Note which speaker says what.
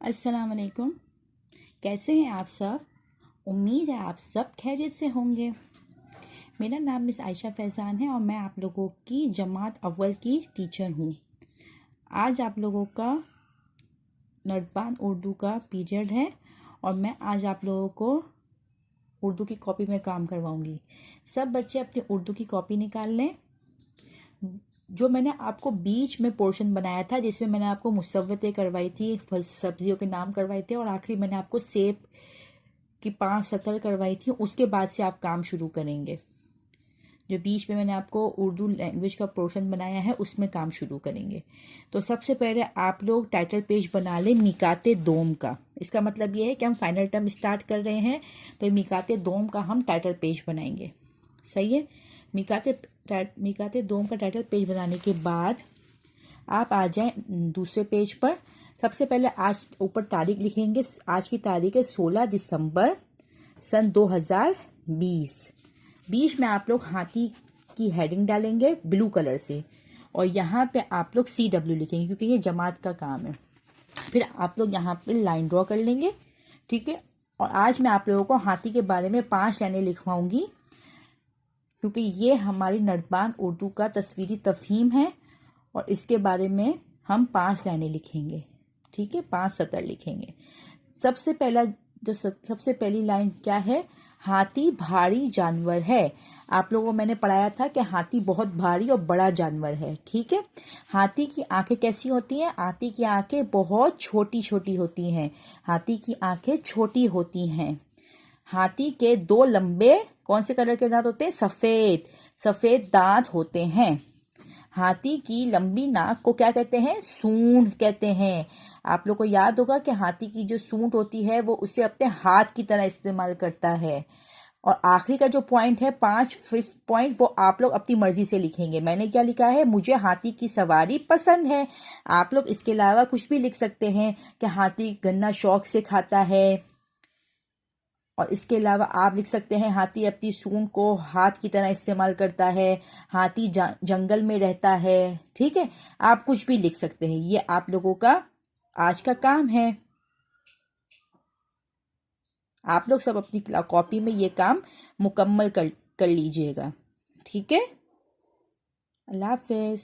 Speaker 1: अस्सलाम वालेकुम। कैसे हैं आप सब? उम्मीद है आप सब खैरियत से होंगे। मेरा नाम मिस आयशा फैज़ान है और मैं आप लोगों की जमात अव्वल की टीचर हूँ। आज आप लोगों का नर्बान उर्दू का पीरियड है और मैं आज आप लोगों को उर्दू की कॉपी में काम करवाऊँगी। सब बच्चे अपनी उर्दू की कॉपी निकाल लें। जो मैंने आपको बीच में पोर्शन बनाया था जिसमें मैंने आपको मुसव्वतें करवाई थी, सब्जियों के नाम करवाए थे और आखिरी मैंने आपको सेब की 5 सतर करवाई थी, उसके बाद से आप काम शुरू करेंगे। जो बीच में मैंने आपको उर्दू लैंग्वेज का पोर्शन बनाया है उसमें काम शुरू करेंगे। तो सबसे पहले आप लोग टाइटल पेज बना लें मिकाते दोम का। इसका मतलब ये है कि हम फाइनल टर्म स्टार्ट कर रहे हैं, तो मिकाते दोम का हम टाइटल पेज बनाएंगे। सही है। मिकाते दोम का टाइटल पेज बनाने के बाद आप आ जाएं दूसरे पेज पर। सबसे पहले आज ऊपर तारीख लिखेंगे। आज की तारीख है 16 दिसंबर सन 2020। बीच में आप लोग हाथी की हेडिंग डालेंगे ब्लू कलर से और यहाँ पे आप लोग CW लिखेंगे क्योंकि ये जमात का काम है। फिर आप लोग यहाँ पे लाइन ड्रॉ कर लेंगे। ठीक है। और आज मैं आप लोगों को हाथी के बारे में 5 लाइनें लिखवाऊंगी क्योंकि ये हमारी नर्बान उर्दू का तस्वीरी तफहीम है और इसके बारे में हम 5 लाइनें लिखेंगे। ठीक है, 5 सतर लिखेंगे। सबसे पहली लाइन क्या है? हाथी भारी जानवर है। आप लोगों को मैंने पढ़ाया था कि हाथी बहुत भारी और बड़ा जानवर है। ठीक है। हाथी की आंखें कैसी होती हैं? हाथी की आंखें बहुत छोटी छोटी होती हैं। हाथी की आंखें छोटी होती हैं। हाथी के 2 लंबे कौन से कलर के दांत होते हैं? सफेद दांत होते हैं। हाथी की लंबी नाक को क्या कहते हैं? सूंड कहते हैं। आप लोग को याद होगा कि हाथी की जो सूंड होती है वो उसे अपने हाथ की तरह इस्तेमाल करता है। और आखिरी का जो पॉइंट है 5th पॉइंट, वो आप लोग अपनी मर्जी से लिखेंगे। मैंने क्या लिखा है? मुझे हाथी की सवारी पसंद है। आप लोग इसके अलावा कुछ भी लिख सकते हैं कि हाथी गन्ना शौक से खाता है। और इसके अलावा आप लिख सकते हैं हाथी अपनी सूंड को हाथ की तरह इस्तेमाल करता है। हाथी जंगल में रहता है। ठीक है। आप कुछ भी लिख सकते हैं। ये आप लोगों का आज का काम है। आप लोग सब अपनी कॉपी में ये काम मुकम्मल कर लीजिएगा। ठीक है। अल्लाह हाफिज।